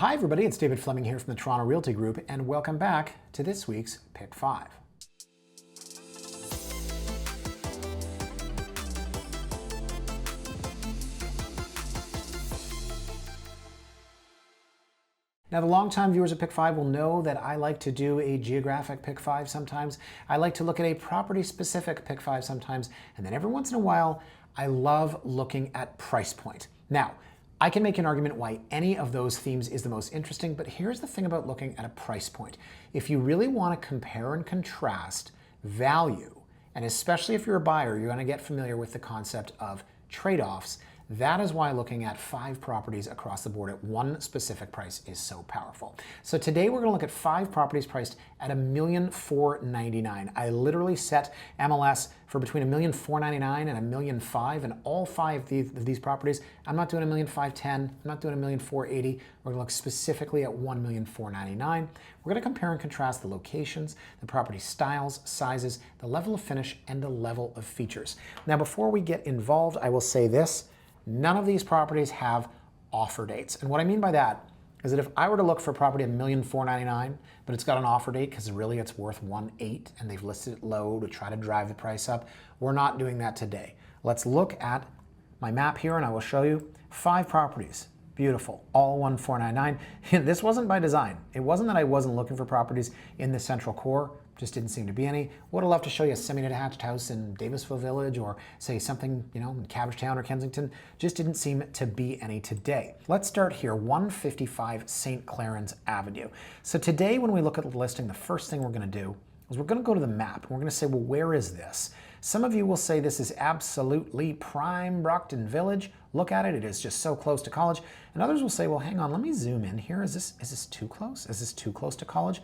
Hi everybody, it's David Fleming here from the Toronto Realty Group, and welcome back to this week's Pick 5. Now, the longtime viewers of Pick 5 will know that I like to do a geographic Pick 5 sometimes. I like to look at a property-specific Pick 5 sometimes, and then every once in a while, I love looking at price point. Now, I can make an argument why any of those themes is the most interesting, but here's the thing about looking at a price point. If you really want to compare and contrast value, and especially if you're a buyer, you're going to get familiar with the concept of trade-offs. That is why looking at 5 properties across the board at one specific price is so powerful. So today we're going to look at 5 properties priced at $1,499,000. I literally set MLS for between $1,499,000 and $1,500,000, and all 5 of these properties, I'm not doing $1,510,000, I'm not doing $1,480,000. We're going to look specifically at $1,499,000. We're going to compare and contrast the locations, the property styles, sizes, the level of finish, and the level of features. Now, before we get involved, I will say this. None of these properties have offer dates. And what I mean by that is that if I were to look for a property at $1,499,000, but it's got an offer date because really it's worth $1,800,000 and they've listed it low to try to drive the price up, we're not doing that today. Let's look at my map here and I will show you 5 properties. Beautiful, all $1,499,000. This wasn't by design. It wasn't that I wasn't looking for properties in the central core. Just didn't seem to be any. Would have loved to show you a semi-detached house in Davisville Village or say something, in Cabbagetown or Kensington. Just didn't seem to be any today. Let's start here, 155 St. Clarens Avenue. So today when we look at the listing, the first thing we're going to do is we're going to go to the map. We're going to say, well, where is this? Some of you will say this is absolutely prime Brockton Village. Look at it, it is just so close to college. And others will say, well, hang on, let me zoom in here. Is this too close? Is this too close to college?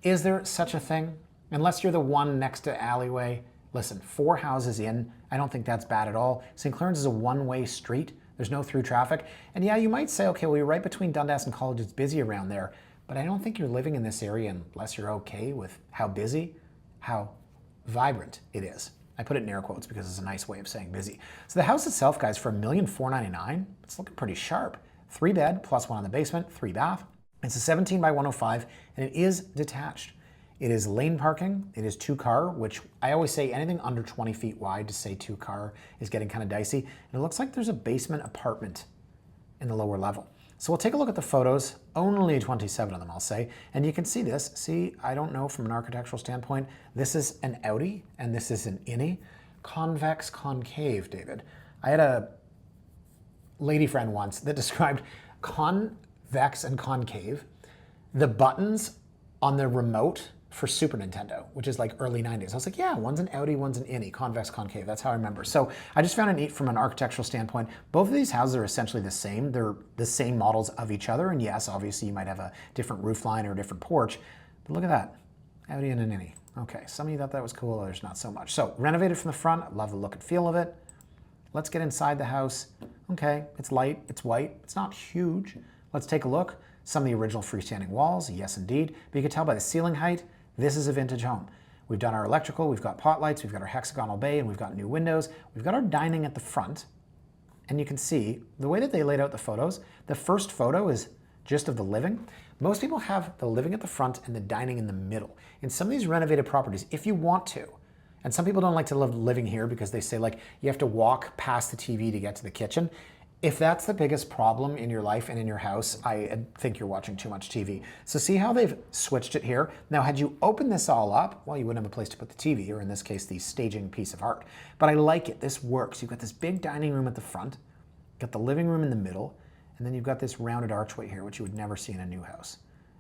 Is there such a thing? Unless you're the one next to alleyway, listen, 4 houses in, I don't think that's bad at all. St. Clarens is a one-way street. There's no through traffic. And yeah, you might say, okay, well, you're right between Dundas and College. It's busy around there. But I don't think you're living in this area unless you're okay with how busy, how vibrant it is. I put it in air quotes because it's a nice way of saying busy. So the house itself, guys, for $1,499,000, it's looking pretty sharp. 3 bed, plus 1 in the basement, 3 bath. It's a 17 by 105, and it is detached. It is lane parking, it is 2 car, which I always say anything under 20 feet wide to say 2 car is getting kind of dicey. And it looks like there's a basement apartment in the lower level. So we'll take a look at the photos, only 27 of them I'll say, and you can see this. See, I don't know from an architectural standpoint, this is an outie and this is an innie. Convex, concave, David. I had a lady friend once that described convex and concave, the buttons on the remote for Super Nintendo, which is like early 90s. I was like, yeah, one's an outie, one's an innie, convex, concave. That's how I remember. So I just found it neat from an architectural standpoint. Both of these houses are essentially the same. They're the same models of each other. And yes, obviously you might have a different roof line or a different porch, but look at that, outie and an innie. Okay, some of you thought that was cool, others not so much. So renovated from the front, I love the look and feel of it. Let's get inside the house. Okay, it's light, it's white, it's not huge. Let's take a look. Some of the original freestanding walls, yes indeed, but you can tell by the ceiling height, this is a vintage home. We've done our electrical, we've got pot lights, we've got our hexagonal bay, and we've got new windows. We've got our dining at the front, and you can see the way that they laid out the photos. The first photo is just of the living. Most people have the living at the front and the dining in the middle. In some of these renovated properties, if you want to, and some people don't like to live living here because they say like you have to walk past the TV to get to the kitchen. If that's the biggest problem in your life and in your house, I think you're watching too much TV. So see how they've switched it here? Now, had you opened this all up, well, you wouldn't have a place to put the TV, or in this case, the staging piece of art. But I like it. This works. You've got this big dining room at the front, got the living room in the middle, and then you've got this rounded archway here, which you would never see in a new house.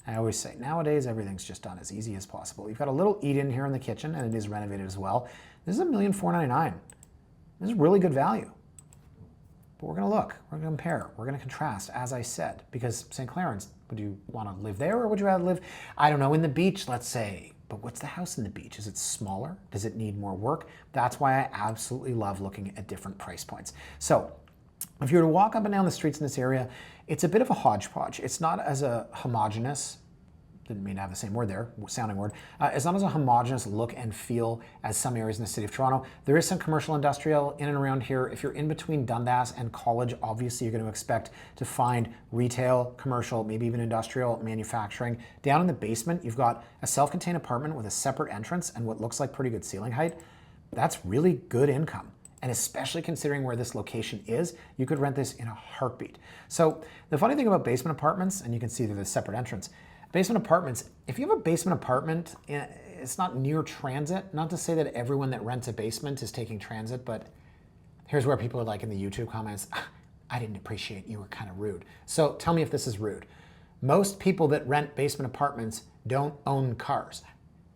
I always say, nowadays, everything's just done as easy as possible. You've got a little eat-in here in the kitchen, and it is renovated as well. This is $1,499,000. This is really good value. But we're going to look, we're going to compare, we're going to contrast, as I said, because St. Clarens, would you want to live there or would you rather live, I don't know, in the beach, let's say? But what's the house in the beach? Is it smaller? Does it need more work? That's why I absolutely love looking at different price points. So if you were to walk up and down the streets in this area, it's a bit of a hodgepodge. It's not as a homogeneous. didn't mean to have the same word there, sounding word. It's not as a homogeneous look and feel as some areas in the city of Toronto. There is some commercial industrial in and around here. If you're in between Dundas and College, obviously you're going to expect to find retail, commercial, maybe even industrial, manufacturing. Down in the basement, you've got a self-contained apartment with a separate entrance and what looks like pretty good ceiling height. That's really good income. And especially considering where this location is, you could rent this in a heartbeat. So the funny thing about basement apartments, and you can see there's a separate entrance, basement apartments, if you have a basement apartment, it's not near transit. Not to say that everyone that rents a basement is taking transit, but here's where people are like in the YouTube comments, I didn't appreciate, you were kind of rude. So tell me if this is rude. Most people that rent basement apartments don't own cars.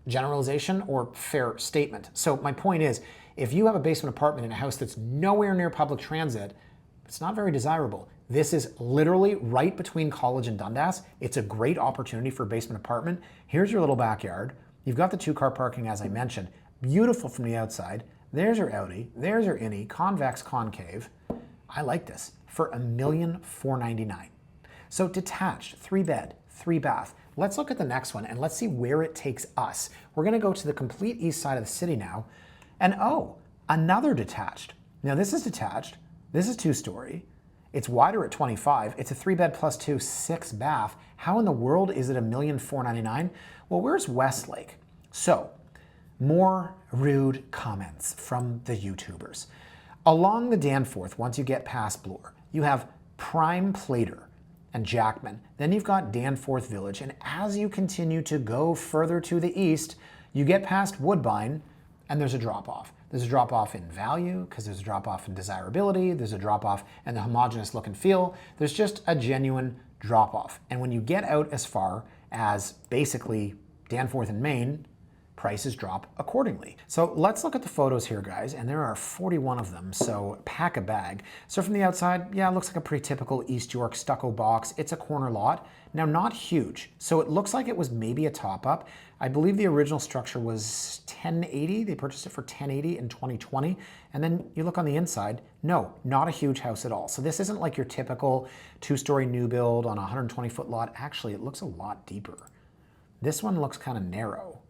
Generalization or fair statement? So my point is, if you have a basement apartment in a house that's nowhere near public transit, it's not very desirable. This is literally right between College and Dundas. It's a great opportunity for a basement apartment. Here's your little backyard. You've got the 2-car parking, as I mentioned. Beautiful from the outside. There's your Audi. There's your innie, convex, concave. I like this for $1,499,000. So detached, 3-bed, 3-bath. Let's look at the next one and let's see where it takes us. We're gonna go to the complete east side of the city now. And oh, another detached. Now this is detached. This is 2-story. It's wider at 25. It's a 3-bed plus 2, 6-bath. How in the world is it $1,499,000? Well, where's Westlake? So, more rude comments from the YouTubers. Along the Danforth, once you get past Bloor, you have Prime Plater and Jackman. Then you've got Danforth Village. And as you continue to go further to the east, you get past Woodbine, and there's a drop-off. There's a drop-off in value because there's a drop-off in desirability. There's a drop-off in the homogeneous look and feel. There's just a genuine drop-off. And when you get out as far as basically Danforth and Main, prices drop accordingly. So let's look at the photos here, guys, and there are 41 of them, so pack a bag. So from the outside, yeah, it looks like a pretty typical East York stucco box. It's a corner lot. Now, not huge, so it looks like it was maybe a top-up. I believe the original structure was 1080. They purchased it for 1080 in 2020. And then you look on the inside, no, not a huge house at all. So this isn't like your typical 2-story new build on a 120-foot lot. Actually, it looks a lot deeper. This one looks kind of narrow.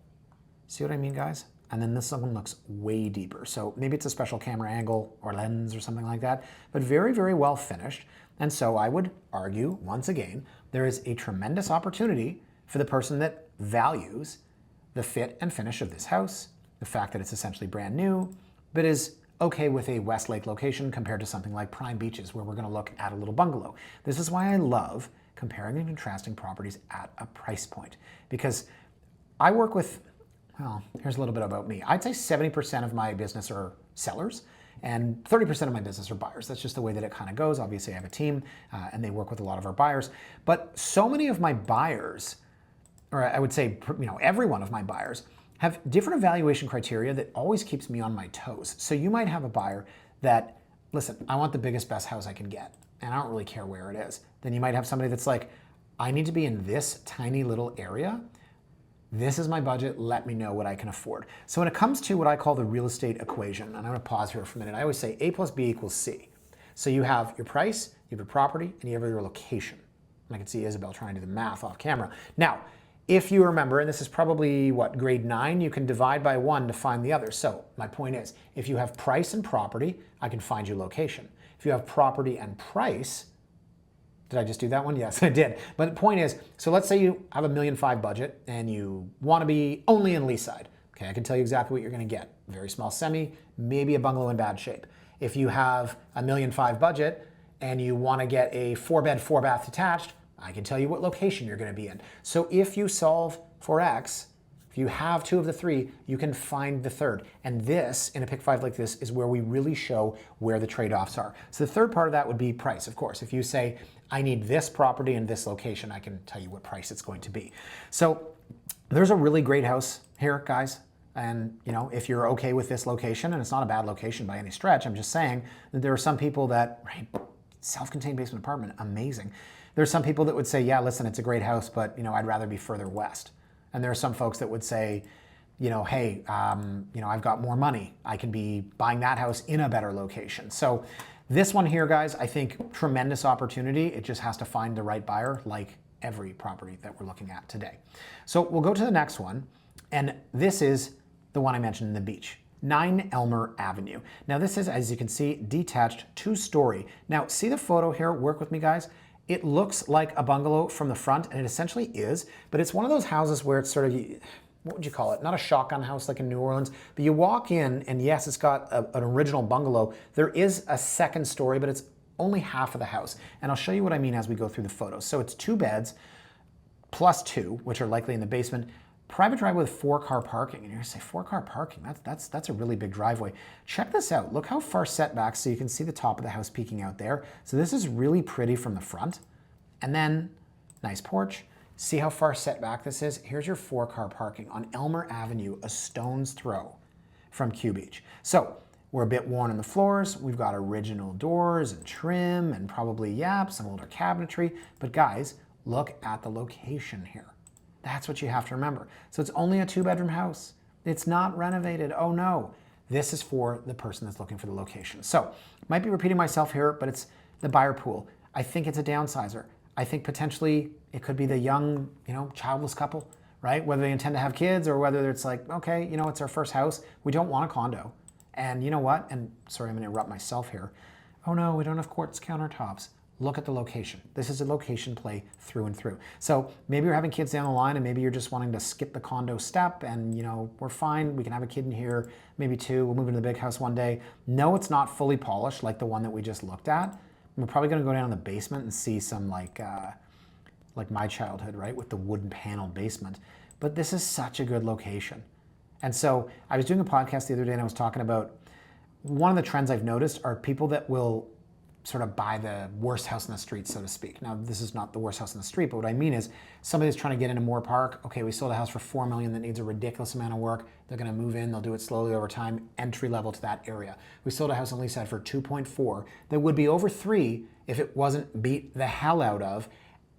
See what I mean, guys? And then this one looks way deeper. So maybe it's a special camera angle or lens or something like that, but very, very well finished. And so I would argue, once again, there is a tremendous opportunity for the person that values the fit and finish of this house, the fact that it's essentially brand new, but is okay with a Westlake location compared to something like Prime Beaches, where we're gonna look at a little bungalow. This is why I love comparing and contrasting properties at a price point, because I work with, well, here's a little bit about me. I'd say 70% of my business are sellers and 30% of my business are buyers. That's just the way that it kind of goes. Obviously, I have a team and they work with a lot of our buyers. But so many of my buyers, or I would say, every one of my buyers, have different evaluation criteria that always keeps me on my toes. So you might have a buyer that, listen, I want the biggest, best house I can get, and I don't really care where it is. Then you might have somebody that's like, I need to be in this tiny little area. This is my budget, let me know what I can afford. So when it comes to what I call the real estate equation, and I'm gonna pause here for a minute, I always say A plus B equals C. So you have your price, you have your property, and you have your location. And I can see Isabel trying to do the math off camera. Now, if you remember, and this is probably what, grade 9, you can divide by 1 to find the other. So my point is, if you have price and property, I can find your location. If you have property and price, did I just do that one? Yes, I did. But the point is, so let's say you have a $1.5 million budget and you want to be only in Leaside. Okay, I can tell you exactly what you're going to get. Very small semi, maybe a bungalow in bad shape. If you have a $1.5 million budget and you want to get a 4-bed, 4-bath detached, I can tell you what location you're going to be in. So if you solve for X, if you have 2 of the 3, you can find the third. And this, in a pick 5 like this, is where we really show where the trade-offs are. So the third part of that would be price, of course. If you say, I need this property in this location, I can tell you what price it's going to be. So there's a really great house here, guys. And if you're okay with this location, and it's not a bad location by any stretch, I'm just saying that there are some people that, right, self-contained basement apartment, amazing. There's some people that would say, yeah, listen, it's a great house, but I'd rather be further west. And there are some folks that would say, hey, I've got more money. I can be buying that house in a better location. So this one here, guys, I think tremendous opportunity. It just has to find the right buyer, like every property that we're looking at today. So we'll go to the next one, and this is the one I mentioned in the beach. 9 Elmer Avenue. Now this is, as you can see, detached 2-story. Now see the photo here, work with me guys. It looks like a bungalow from the front, and it essentially is, but it's one of those houses where it's sort of, what would you call it? Not a shotgun house like in New Orleans, but you walk in and yes, it's got an original bungalow. There is a second story, but it's only half of the house. And I'll show you what I mean as we go through the photos. So it's 2 beds plus 2, which are likely in the basement. Private driveway with 4-car parking. And you're gonna say 4-car parking, that's a really big driveway. Check this out, look how far setback, so you can see the top of the house peeking out there. So this is really pretty from the front. And then, nice porch. See how far setback this is? Here's your 4-car parking on Elmer Avenue, a stone's throw from Q Beach. So we're a bit worn on the floors. We've got original doors and trim and probably, yeah, some older cabinetry. But guys, look at the location here. That's what you have to remember. So it's only a 2-bedroom house. It's not renovated. Oh no. This is for the person that's looking for the location. So might be repeating myself here, but it's the buyer pool. I think it's a downsizer. I think potentially it could be the young, childless couple, right? Whether they intend to have kids or whether it's like, okay, it's our first house. We don't want a condo. And you know what? And sorry, I'm gonna interrupt myself here. Oh no, we don't have quartz countertops. Look at the location. This is a location play through and through. So maybe you're having kids down the line and maybe you're just wanting to skip the condo step and we're fine. We can have a kid in here, maybe 2. We'll move into the big house one day. No, it's not fully polished like the one that we just looked at. We're probably gonna go down in the basement and see some like my childhood, right? With the wooden paneled basement. But this is such a good location. And so I was doing a podcast the other day and I was talking about one of the trends I've noticed are people that will sort of buy the worst house in the street, so to speak. Now, this is not the worst house in the street, but what I mean is somebody that's trying to get into Moore Park. Okay, we sold a house for $4 million that needs a ridiculous amount of work. They're gonna move in, they'll do it slowly over time, entry level to that area. We sold a house on Leaside for 2.4 that would be over 3 if it wasn't beat the hell out of,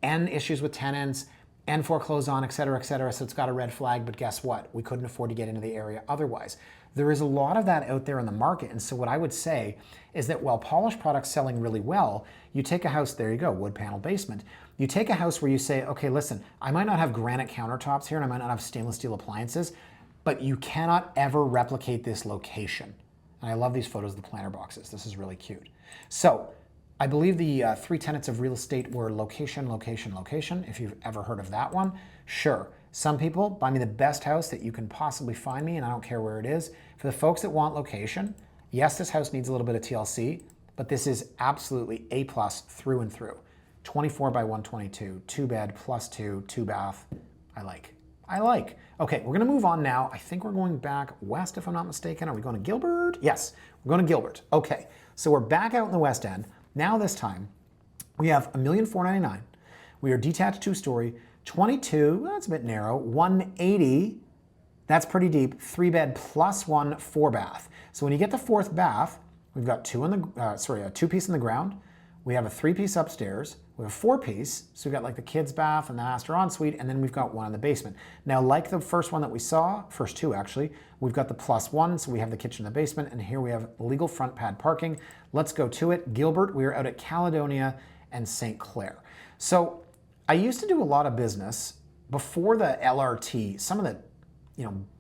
and issues with tenants, and foreclosed on, et cetera, so it's got a red flag, but guess what? We couldn't afford to get into the area otherwise. There is a lot of that out there in the market, and so what I would say is that while polished product's selling really well, you take a house, there you go, wood panel basement. You take a house where you say, okay, listen, I might not have granite countertops here, and I might not have stainless steel appliances, but you cannot ever replicate this location. And I love these photos of the planter boxes. This is really cute. So, I believe the 3 tenets of real estate were location, location, location. If you've ever heard of that one, sure. Some people buy me the best house that you can possibly find me, and I don't care where it is. For the folks that want location, yes, this house needs a little bit of TLC, but this is absolutely A+ through and through. 24 by 122, 2-bed plus 2, 2-bath. I like. Okay, we're gonna move on now. I think we're going back west, if I'm not mistaken. Are we going to Gilbert? Yes, we're going to Gilbert. Okay, so we're back out in the West End. Now this time, we have $1,499,000. We are detached 2-story, 22, that's a bit narrow, 180, that's pretty deep, 3-bed plus 1 4-bath. So when you get the 4th bath, we've got 2 in the, a 2-piece in the ground, we have a 3-piece upstairs, we have a 4-piece, so we've got like the kids' bath and the master ensuite, and then we've got 1 in the basement. Now, like the first one that we saw, first 2 actually, we've got the plus 1, so we have the kitchen in the basement, and here we have legal front pad parking. Let's go to it. Gilbert, we are out at Caledonia and St. Clair. So I used to do a lot of business before the LRT, some of the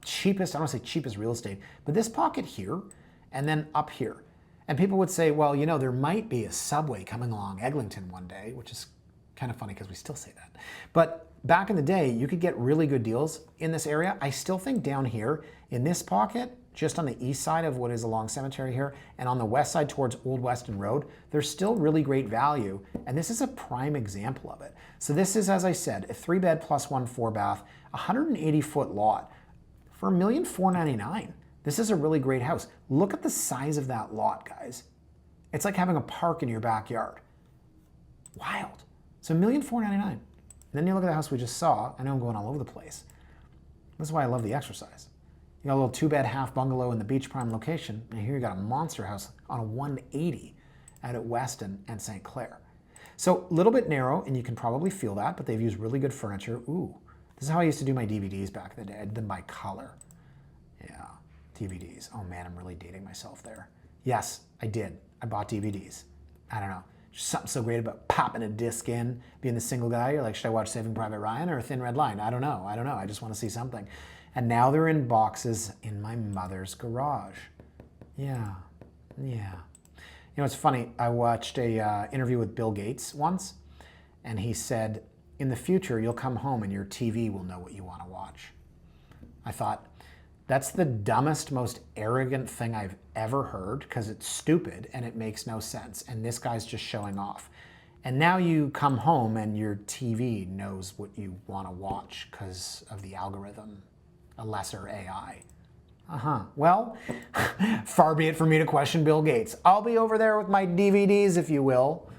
cheapest, I don't want to say cheapest real estate, but this pocket here and then up here. And people would say, well, there might be a subway coming along Eglinton one day, which is kind of funny because we still say that. But back in the day, you could get really good deals in this area. I still think down here in this pocket, just on the east side of what is along Cemetery here, and on the west side towards Old Weston Road, there's still really great value, and this is a prime example of it. So this is, as I said, a 3-bed plus 1 4-bath, 180-foot lot for $1,499,000. This is a really great house. Look at the size of that lot, guys. It's like having a park in your backyard. Wild. So $1,499,000. And then you look at the house we just saw. I know I'm going all over the place. This is why I love the exercise. You got a little 2-bed half-bungalow in the beach prime location, and here you got a monster house on a 180 out at Weston and St. Clair. So a little bit narrow, and you can probably feel that, but they've used really good furniture. Ooh, this is how I used to do my DVDs back in the day. I did them by color. Yeah, DVDs. Oh man, I'm really dating myself there. Yes, I did. I bought DVDs. I don't know. Just something so great about popping a disc in, being the single guy. You're like, should I watch Saving Private Ryan or Thin Red Line? I don't know. I just want to see something. And now they're in boxes in my mother's garage. Yeah. You know, it's funny. I watched a interview with Bill Gates once, and he said, in the future, you'll come home and your TV will know what you want to watch. I thought, that's the dumbest, most arrogant thing I've ever heard, because it's stupid and it makes no sense. And this guy's just showing off. And now you come home and your TV knows what you want to watch because of the algorithm, a lesser AI. Well, far be it from me to question Bill Gates. I'll be over there with my DVDs, if you will.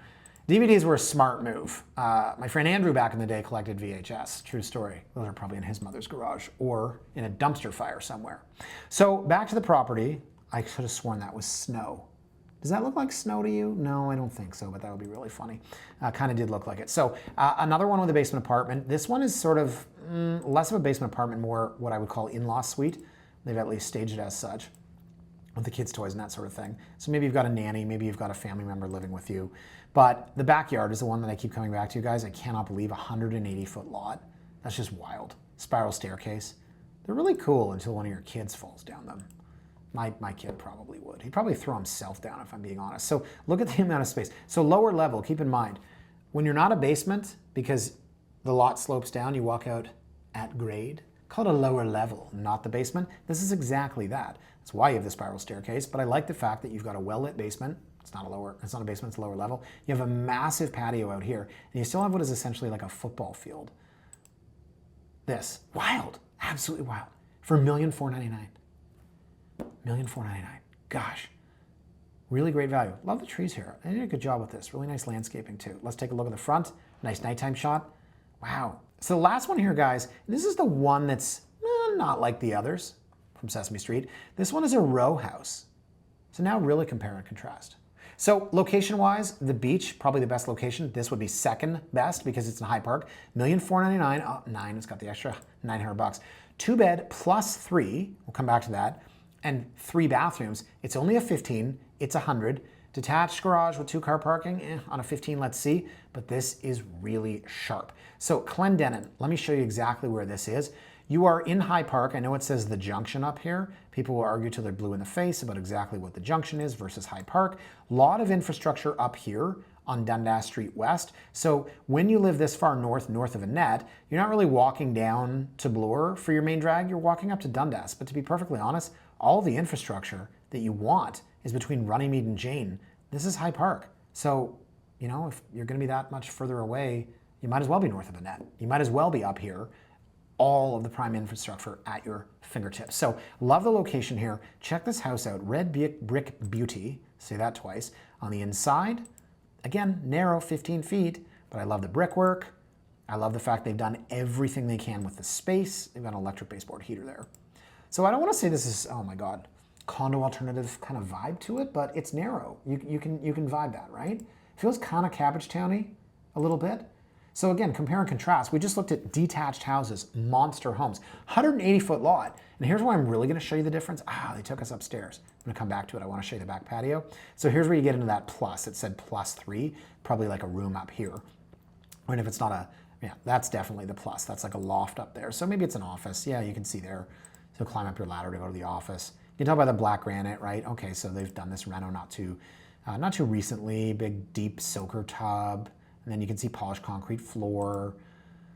DVDs were a smart move. My friend Andrew back in the day collected VHS. True story. Those are probably in his mother's garage or in a dumpster fire somewhere. So back to the property. I could have sworn that was snow. Does that look like snow to you? No, I don't think so, but that would be really funny. Kind of did look like it. So another one with a basement apartment. This one is sort of less of a basement apartment, more what I would call in-law suite. They've at least staged it as such, with the kids' toys and that sort of thing. So maybe you've got a nanny, maybe you've got a family member living with you. But the backyard is the one that I keep coming back to, you guys. I cannot believe 180-foot lot. That's just wild. Spiral staircase. They're really cool until one of your kids falls down them. My kid probably would. He'd probably throw himself down if I'm being honest. So look at the amount of space. So lower level, keep in mind, when you're not a basement, because the lot slopes down, you walk out at grade, call it a lower level, not the basement. This is exactly that. That's why you have the spiral staircase, but I like the fact that you've got a well-lit basement. It's not a basement, it's a lower level. You have a massive patio out here, and you still have what is essentially like a football field. This, wild, absolutely wild, for $1,499,000. $1,499,000. Gosh, really great value. Love the trees here. They did a good job with this. Really nice landscaping too. Let's take a look at the front. Nice nighttime shot. Wow. So the last one here, guys, this is the one that's not like the others from Sesame Street. This one is a row house. So now really compare and contrast. So location-wise, the beach, probably the best location. This would be second best because it's in High Park. $1,499,000. Oh, nine, it's got the extra $900. 2-bed plus 3, we'll come back to that, and 3 bathrooms. It's only a 15, it's 100. Detached garage with 2-car parking, on a 15, let's see. But this is really sharp. So Clendenan, let me show you exactly where this is. You are in High Park. I know it says the Junction up here. People will argue till they're blue in the face about exactly what the Junction is versus High Park. A lot of infrastructure up here on Dundas Street West. So when you live this far north of Annette, you're not really walking down to Bloor for your main drag. You're walking up to Dundas. But to be perfectly honest, all the infrastructure that you want is between Runnymede and Jane. This is High Park. So, you know, if you're going to be that much further away, you might as well be north of Annette. You might as well be up here. All of the prime infrastructure at your fingertips. So love the location here. Check this house out. Red brick beauty. Say that twice. On the inside, again, narrow, 15 feet, but I love the brickwork. I love the fact they've done everything they can with the space. They've got an electric baseboard heater there. So I don't want to say this is, oh my God, condo alternative kind of vibe to it, but it's narrow. You can vibe that, right? Feels kind of Cabbagetown-y a little bit. So again, compare and contrast. We just looked at detached houses, monster homes, 180-foot lot. And here's why I'm really going to show you the difference. They took us upstairs. I'm going to come back to it. I want to show you the back patio. So here's where you get into that plus. It said +3, probably like a room up here. And if it's not a, yeah, that's definitely the plus. That's like a loft up there. So maybe it's an office. Yeah, you can see there. So climb up your ladder to go to the office. You can tell by the black granite, right? Okay, so they've done this reno not too recently. Big, deep soaker tub. And then you can see polished concrete floor.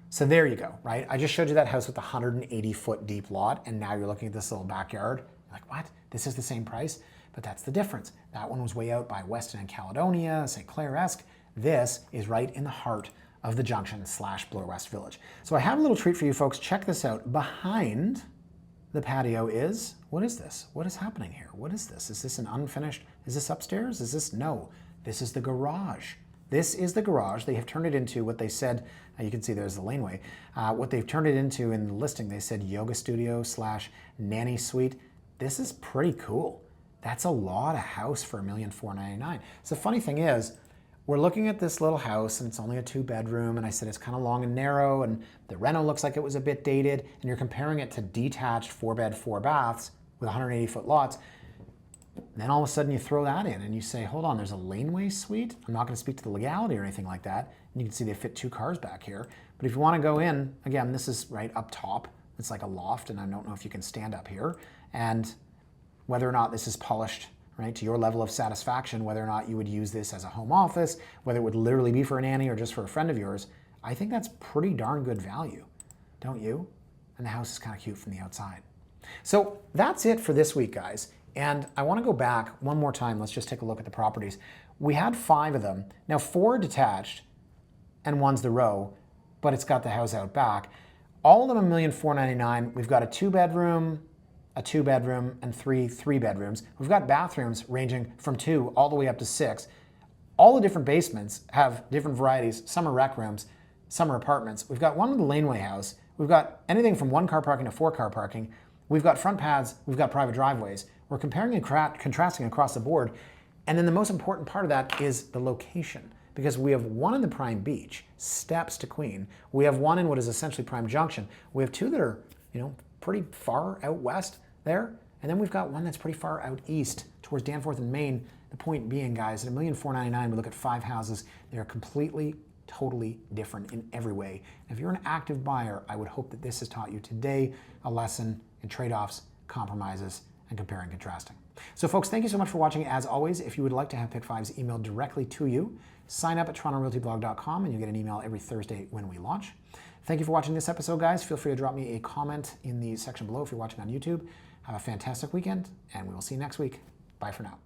So there you go, right? I just showed you that house with the 180-foot deep lot, and now you're looking at this little backyard. You're like, what? This is the same price? But that's the difference. That one was way out by Weston and Caledonia, St. Clair-esque. This is right in the heart of the Junction / Bloor West Village. So I have a little treat for you folks. Check this out. Behind the patio is, what is this? What is happening here? What is this? Is this an unfinished, is this upstairs? Is this, no, this is the garage. This is the garage. They have turned it into what they said, you can see there's the laneway. What they've turned it into in the listing, they said yoga studio / nanny suite. This is pretty cool. That's a lot of house for $1,499,000. So the funny thing is, we're looking at this little house and it's only a 2-bedroom, and I said it's kind of long and narrow, and the reno looks like it was a bit dated, and you're comparing it to detached 4-bed, 4 baths with 180-foot lots. Then all of a sudden you throw that in and you say, hold on, there's a laneway suite. I'm not going to speak to the legality or anything like that. And you can see they fit 2 cars back here. But if you want to go in, again, this is right up top. It's like a loft, and I don't know if you can stand up here. And whether or not this is polished, right, to your level of satisfaction, whether or not you would use this as a home office, whether it would literally be for a nanny or just for a friend of yours, I think that's pretty darn good value, don't you? And the house is kind of cute from the outside. So that's it for this week, guys. And I want to go back one more time. Let's just take a look at the properties. We had 5 of them. Now 4 detached and 1's the row, but it's got the house out back. All of them $1,499,000. We've got a 2-bedroom, a 2-bedroom, and 3 3-bedrooms. We've got bathrooms ranging from 2 all the way up to 6. All the different basements have different varieties. Some are rec rooms, some are apartments. We've got one with the laneway house. We've got anything from 1-car parking to 4-car parking. We've got front paths, we've got private driveways. We're comparing and contrasting across the board. And then the most important part of that is the location, because we have one in the prime beach, steps to Queen. We have one in what is essentially prime Junction. We have 2 that are, pretty far out west there. And then we've got one that's pretty far out east towards Danforth and Maine. The point being, guys, at $1,499,000, we look at 5 houses. They're completely, totally different in every way. If you're an active buyer, I would hope that this has taught you today a lesson in trade-offs, compromises, and comparing and contrasting. So folks, thank you so much for watching. As always, if you would like to have Pick 5s emailed directly to you, sign up at TorontoRealtyBlog.com and you get an email every Thursday when we launch. Thank you for watching this episode, guys. Feel free to drop me a comment in the section below if you're watching on YouTube. Have a fantastic weekend, and we will see you next week. Bye for now.